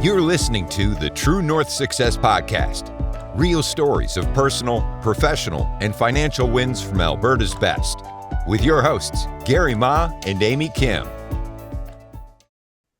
You're listening to the True North Success Podcast. Real stories of personal, professional, and financial wins from Alberta's best. With your hosts, Gary Ma and Amy Kim.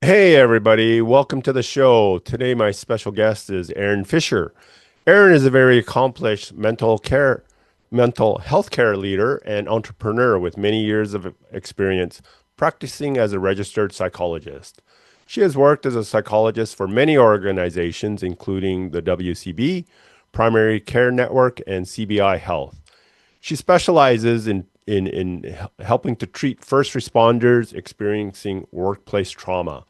Hey everybody, welcome to the show. Today my special guest is Erin Fischer. Erin is a very accomplished mental health care leader and entrepreneur with many years of experience practicing as a registered psychologist. She has worked as a psychologist for many organizations, including the WCB, Primary Care Network, and CBI Health. She specializes in helping to treat first responders experiencing workplace trauma.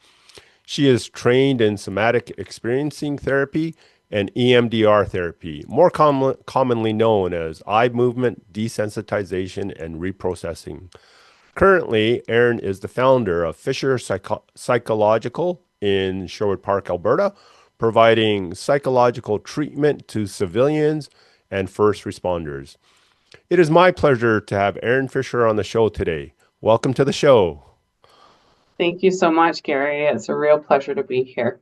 She is trained in somatic experiencing therapy and EMDR therapy, more commonly known as eye movement desensitization and reprocessing. Currently, Erin is the founder of Fischer Psychological in Sherwood Park, Alberta, providing psychological treatment to civilians and first responders. It is my pleasure to have Erin Fischer on the show today. Welcome to the show. Thank you so much, Gary. It's a real pleasure to be here.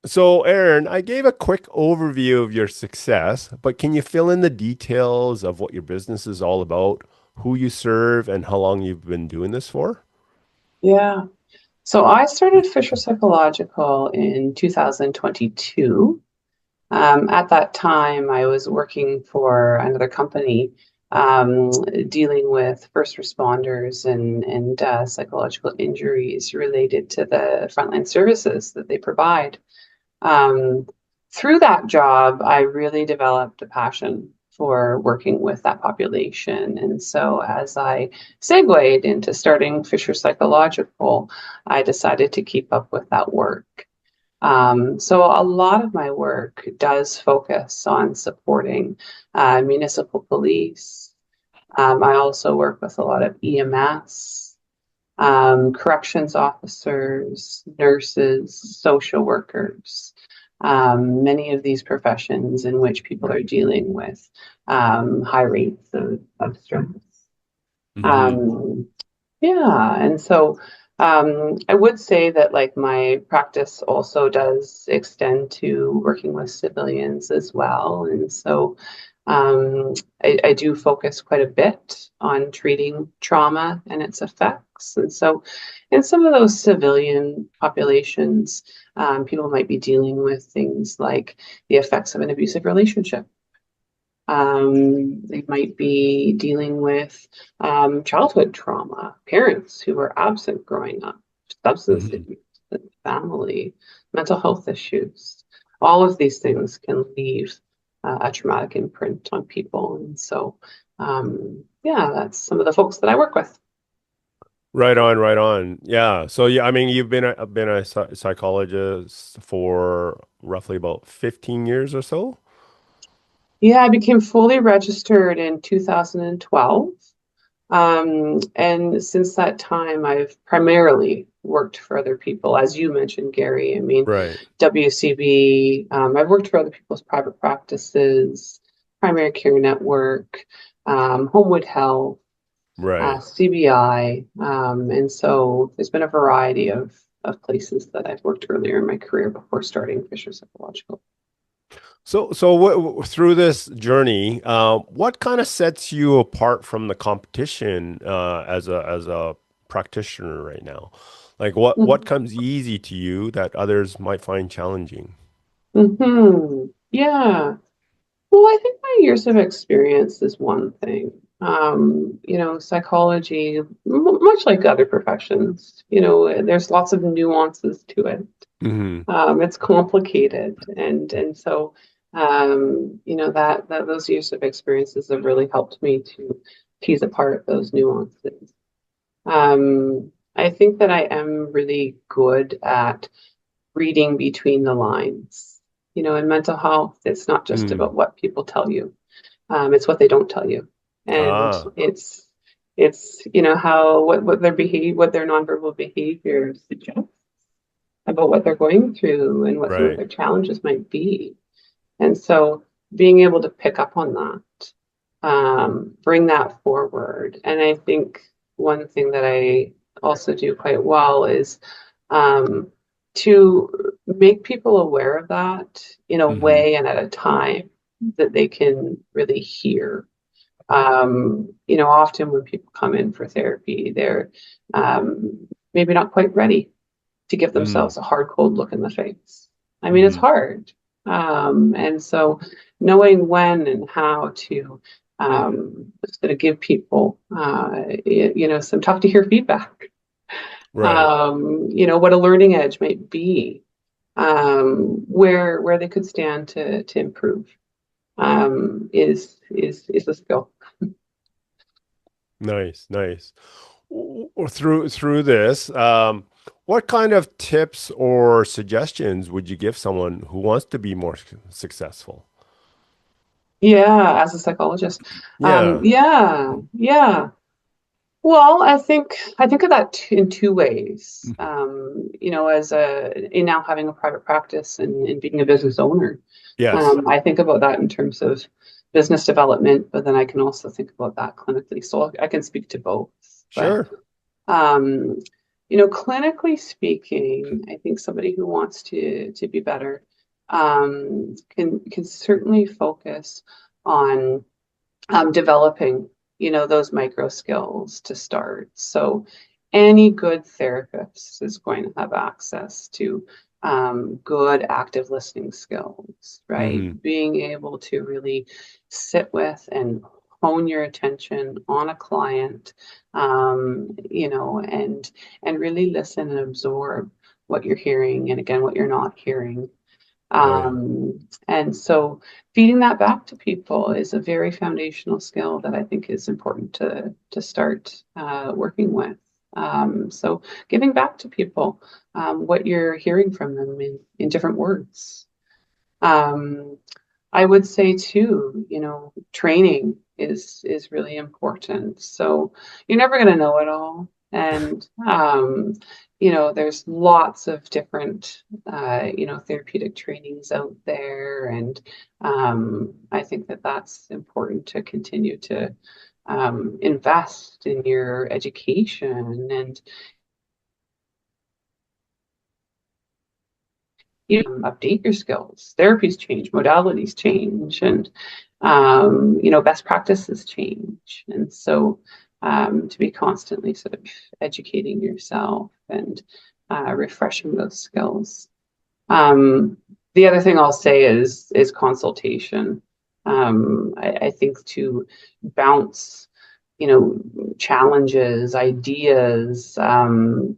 So, Erin, I gave a quick overview of your success, but can you fill in the details of what your business is all about, who you serve, and how long you've been doing this for? Yeah. So I started Fischer Psychological in 2022. At that time, I was working for another company dealing with first responders and psychological injuries related to the frontline services that they provide. Through that job, I really developed a passion for working with that population. And so as I segued into starting Fischer Psychological, I decided to keep up with that work. So a lot of my work does focus on supporting municipal police. I also work with a lot of EMS, corrections officers, nurses, social workers, many of these professions in which people are dealing with high rates of stress. And so I would say that like my practice also does extend to working with civilians as well. And so I do focus quite a bit on treating trauma and its effects. And so in some of those civilian populations, people might be dealing with things like the effects of an abusive relationship. They might be dealing with childhood trauma, parents who were absent growing up, substance abuse, family, mental health issues. All of these things can leave a traumatic imprint on people. And so, that's some of the folks that I work with. Right on. Yeah. So, I mean, you've been a psychologist for roughly about 15 years or so? Yeah, I became fully registered in 2012. And since that time, I've primarily worked for other people, as you mentioned, Gary. I mean, right. WCB, I've worked for other people's private practices, Primary Care Network, Homewood Health, right. CBI. And so there's been a variety of places that I've worked earlier in my career before starting Fischer Psychological. So through this journey, what kind of sets you apart from the competition as a practitioner right now? Like what comes easy to you that others might find challenging? Yeah. Well, I think my years of experience is one thing. Psychology, much like other professions, there's lots of nuances to it. It's complicated, and so that those years of experiences have really helped me to tease apart those nuances. I think that I am really good at reading between the lines. In mental health, it's not just about what people tell you; it's what they don't tell you, and it's how what their nonverbal behavior suggests about what they're going through and what some of their challenges might be. And so being able to pick up on that, bring that forward. And I think one thing that I also do quite well is to make people aware of that in a Mm-hmm. way and at a time that they can really hear. Often when people come in for therapy, they're maybe not quite ready to give Mm. themselves a hard, cold look in the face. I mean, it's Mm-hmm. hard. And so knowing when and how to sort of give people, some tough to hear feedback, Right. what a learning edge might be, where they could stand to improve, is a skill. Nice, nice. Through this, what kind of tips or suggestions would you give someone who wants to be more successful? Yeah, as a psychologist. Yeah. Yeah. Well, I think of that in two ways. As in now having a private practice and being a business owner, Yes. I think about that in terms of business development, but then I can also think about that clinically. So I can speak to both. But Sure. um, clinically speaking, I think somebody who wants to be better can certainly focus on developing, those micro skills to start. So any good therapist is going to have access to good active listening skills, right? Mm-hmm. Being able to really sit with and hone your attention on a client, and really listen and absorb what you're hearing and again what you're not hearing. Right. And so feeding that back to people is a very foundational skill that I think is important to start working with. So giving back to people what you're hearing from them in different words. Um, I would say too, training is really important. So you're never going to know it all, and there's lots of different therapeutic trainings out there, and I think that that's important to continue to invest in your education and update your skills. Therapies change, modalities change, and best practices change. And so to be constantly sort of educating yourself and refreshing those skills. The other thing I'll say is consultation. I think to bounce, challenges, ideas,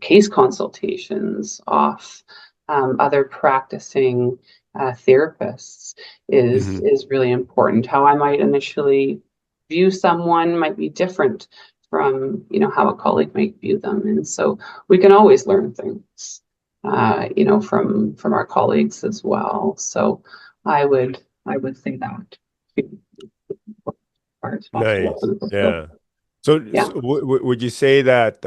case consultations off other practicing therapists is Mm-hmm. is really important. How I might initially view someone might be different from how a colleague might view them, and so we can always learn things from our colleagues as well. So I would say that as far as possible Nice. clinical skill. Yeah. So Yeah. would you say that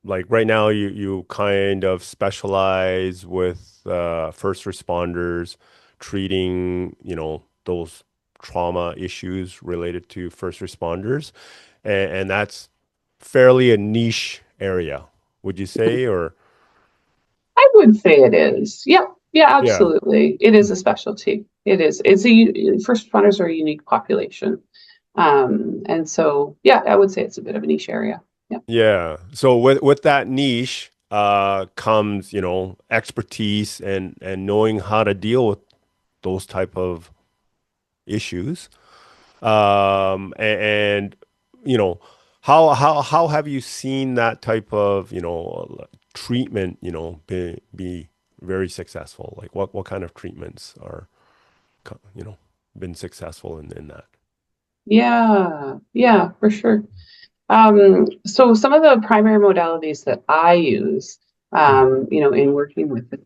like right now you kind of specialize with first responders treating, those trauma issues related to first responders, and that's fairly a niche area, would you say, or I would say it is. Yeah, yeah, yeah. absolutely. It is a specialty. It is. First responders are a unique population, and so yeah, I would say it's a bit of a niche area. Yeah. Yeah. So with that niche comes, expertise and knowing how to deal with those type of issues. And you know, how have you seen that type of, treatment, be very successful? Like what kind of treatments are, been successful in that? Yeah, yeah, for sure. So some of the primary modalities that I use, in working with the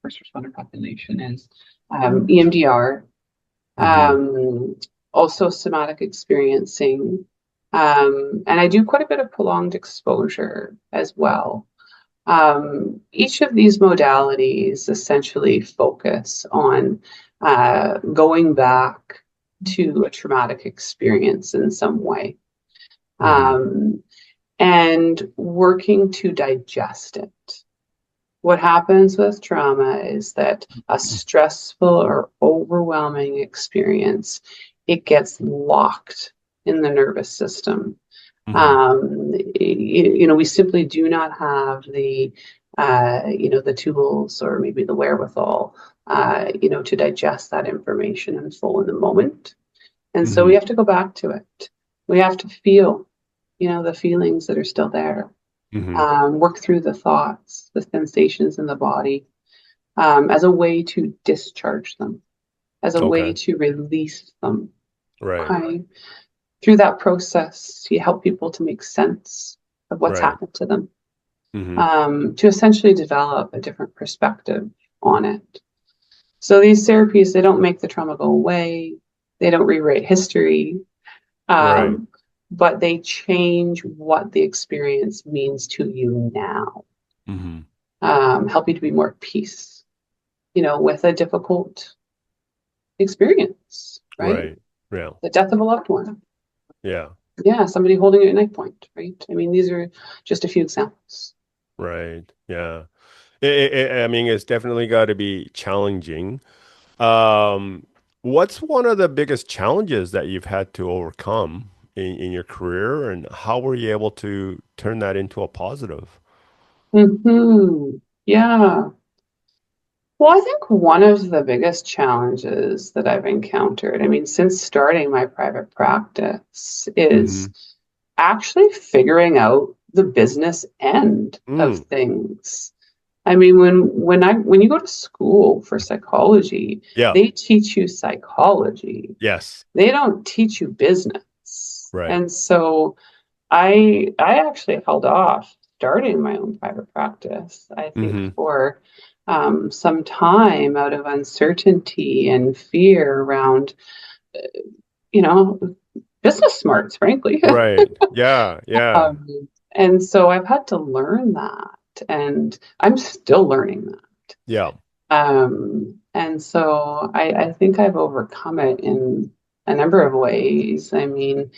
first responder population is EMDR, Mm-hmm. um, also somatic experiencing, and I do quite a bit of prolonged exposure as well. Each of these modalities essentially focus on going back to a traumatic experience in some way, Mm-hmm. um, and working to digest it. What happens with trauma is that a stressful or overwhelming experience, it gets locked in the nervous system. Mm-hmm. We simply do not have the tools or maybe the wherewithal, to digest that information in full in the moment. And so Mm-hmm. we have to go back to it. We have to feel, the feelings that are still there, Mm-hmm. work through the thoughts, the sensations in the body, as a way to discharge them, as a way Okay. to release them. Right. Okay. Through that process, you help people to make sense of what's Right. happened to them, Mm-hmm. to essentially develop a different perspective on it. So these therapies, they don't make the trauma go away. They don't rewrite history, Right. um, but they change what the experience means to you now. Mm-hmm. Help you to be more at peace, with a difficult experience, right? Right. Yeah. The death of a loved one. Yeah. Yeah, somebody holding you at knife point, right? I mean, these are just a few examples. Right. Yeah. I mean, it's definitely got to be challenging. What's one of the biggest challenges that you've had to overcome in your career, and how were you able to turn that into a positive? Yeah. Well, I think one of the biggest challenges that I've encountered, I mean, since starting my private practice, Mm-hmm. is actually figuring out the business end of Mm. things. I mean, when you go to school for psychology, Yeah. they teach you psychology. Yes. They don't teach you business. Right. And so I actually held off starting my own private practice, I think, Mm-hmm. for some time out of uncertainty and fear around, you know, business smarts, frankly. Right. Yeah. Yeah. Um, and so I've had to learn that, and I'm still learning that. Yeah. And so I think I've overcome it in a number of ways. I mean,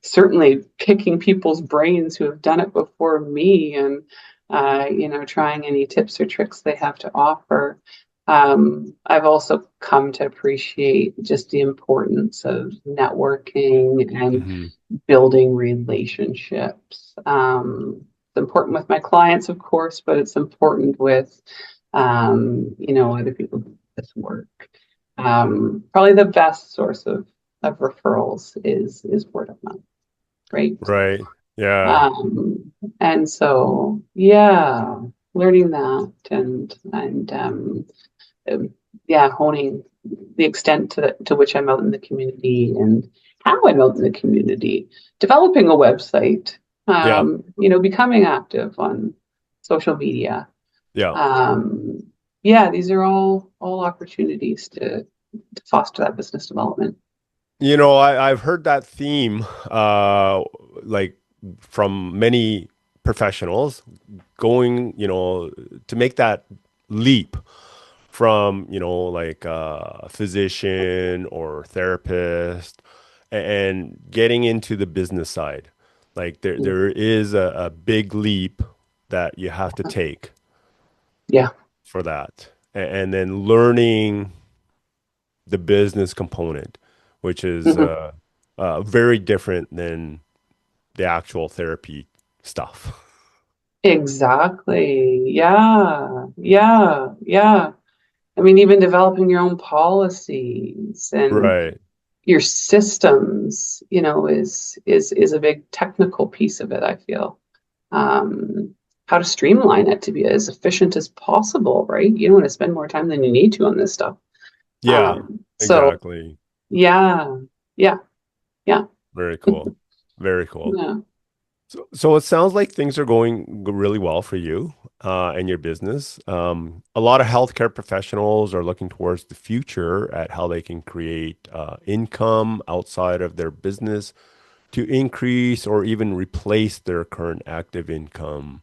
certainly picking people's brains who have done it before me and, trying any tips or tricks they have to offer. I've also come to appreciate just the importance of networking and Mm-hmm. building relationships. It's important with my clients, of course, but it's important with other people do this work. Probably the best source of referrals is word of mouth, right? Right. Yeah. Um, and so, yeah, learning that and yeah, honing the extent to which I'm out in the community and how I'm out in the community, developing a website, Yeah. becoming active on social media. Yeah. um, yeah, these are all opportunities to foster that business development. I've heard that theme, like from many professionals going, to make that leap from, like a physician or therapist and getting into the business side. Like there is a big leap that you have to take Yeah. for that. And then learning the business component, which is Mhm. very different than the actual therapy stuff. Exactly. Yeah. Yeah. Yeah. I mean, even developing your own policies and Right. your systems, is a big technical piece of it, I feel. Um, how to streamline it to be as efficient as possible, right? You don't want to spend more time than you need to on this stuff. Yeah, So exactly. yeah, yeah, yeah, Very cool. Very cool. yeah. So it sounds like things are going really well for you and your business. A lot of healthcare professionals are looking towards the future at how they can create income outside of their business to increase or even replace their current active income.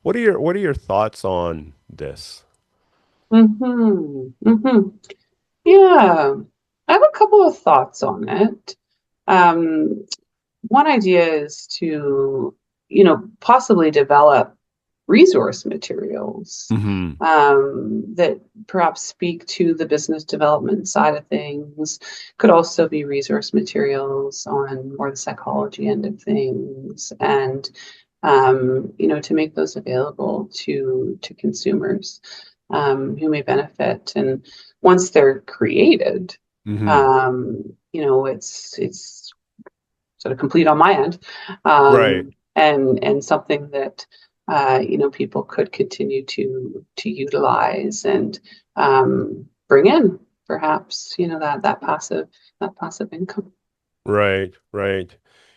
What are your thoughts on this? Mm-hmm. Mm-hmm. Yeah. I have a couple of thoughts on it. Um, One idea is to, possibly develop resource materials Mm-hmm. that perhaps speak to the business development side of things. Could also be resource materials on more the psychology end of things, and to make those available to consumers who may benefit. And once they're created, Mm-hmm. it's sort of complete on my end, Right. and something that people could continue to utilize and bring in, perhaps, that passive income, Right. Right.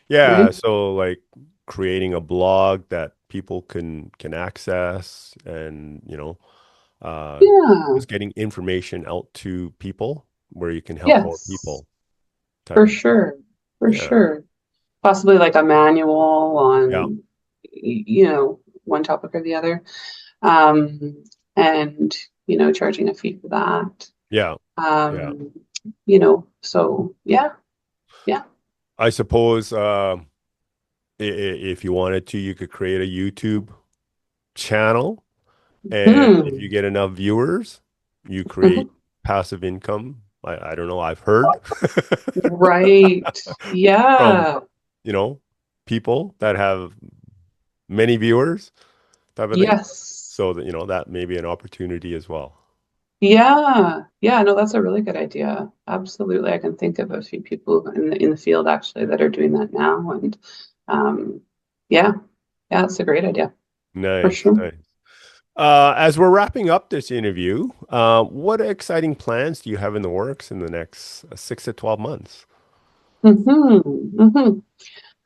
Yeah. right? So like creating a blog that people can access and, uh, Yeah. just getting information out to people where you can help more Yes, people type for of thing. sure, for Yeah. sure. Possibly like a manual Yeah. on, one topic or the other, um, and charging a fee for that. Yeah. Yeah. Um, so yeah, yeah. I suppose if you wanted to, you could create a YouTube channel, and if Hmm. you get enough viewers, you create passive income. I don't know. I've heard Right. from, Yeah. you know, people that have many viewers type of thing. Yes. So that, that may be an opportunity as well. Yeah. Yeah. No, that's a really good idea. Absolutely. I can think of a few people in the field actually that are doing that now. And um, yeah, yeah, it's a great idea for Nice, sure. nice. As we're wrapping up this interview, what exciting plans do you have in the works in the next 6 to 12 months? Hmm.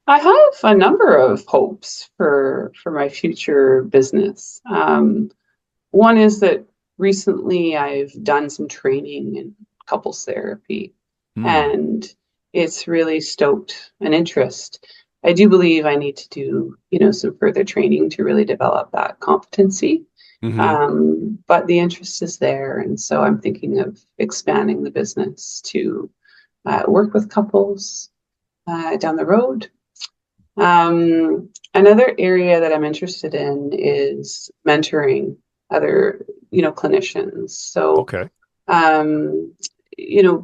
I have a number of hopes for my future business. One is that recently I've done some training in couples therapy, Hmm. and it's really stoked an interest. I do believe I need to do, some further training to really develop that competency. Hmm. But the interest is there, and so I'm thinking of expanding the business to work with couples down the road. Another area that I'm interested in is mentoring other, clinicians. So, Okay. um,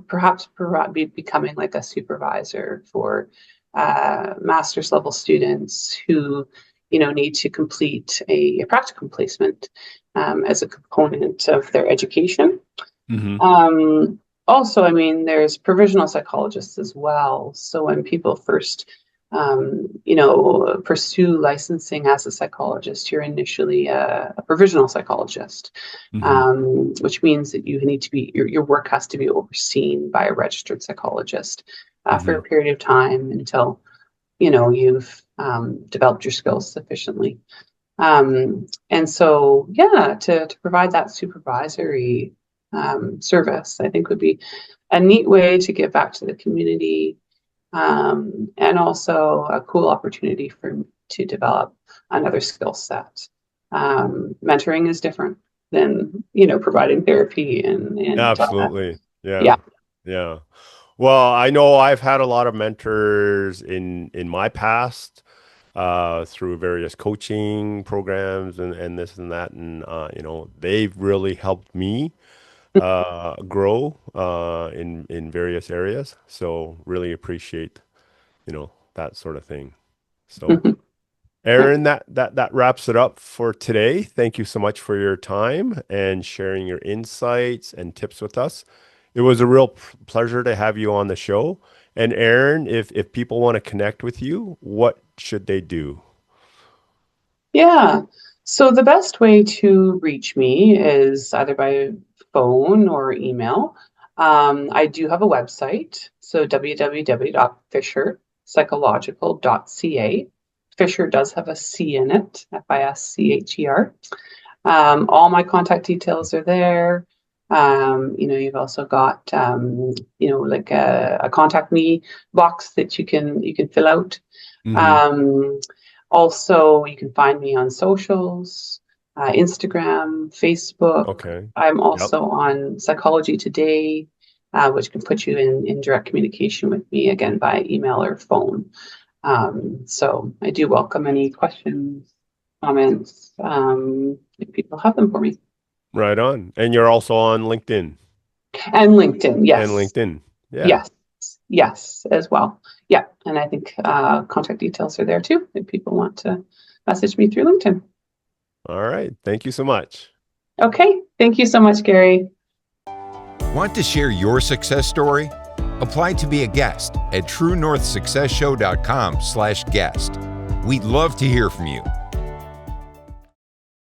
perhaps be becoming like a supervisor for master's level students who, need to complete a practicum placement as a component of their education. Hmm. Also, I mean, there's provisional psychologists as well. So when people first, pursue licensing as a psychologist, you're initially a provisional psychologist, Hmm. which means that you need to be your work has to be overseen by a registered psychologist for Hmm. a period of time until you've developed your skills sufficiently. And so, yeah, to provide that supervisory service, I think would be a neat way to give back to the community, and also a cool opportunity for me to develop another skill set. Mentoring is different than providing therapy and Absolutely. Yeah. yeah. Yeah. Well, I know I've had a lot of mentors in my past through various coaching programs and this and that, and they've really helped me grow in various areas. So really appreciate that sort of thing. So. Yeah. Erin, that wraps it up for today. Thank you so much for your time and sharing your insights and tips with us. It was a real pleasure to have you on the show. And Erin, if people want to connect with you, what should they do? Yeah. So the best way to reach me is either by phone or email. I do have a website, so www.fischerpsychological.ca. Fisher does have a C in it, Fischer. All my contact details are there. You've also got like a contact me box that you can fill out. Hmm. Um, Also, you can find me on socials, Instagram, Facebook. Okay. I'm Yep. also on Psychology Today, which can put you in direct communication with me again by email or phone. So I do welcome any questions comments if people have them for me. Right on. And you're also on LinkedIn. And LinkedIn, yes. And LinkedIn. Yeah. Yes, as well. Yeah, and I think contact details are there too if people want to message me through LinkedIn. All right. Thank you so much. Okay, thank you so much, Gary. Want to share your success story? Apply to be a guest at truenorthsuccessshow.com/guest. We'd love to hear from you.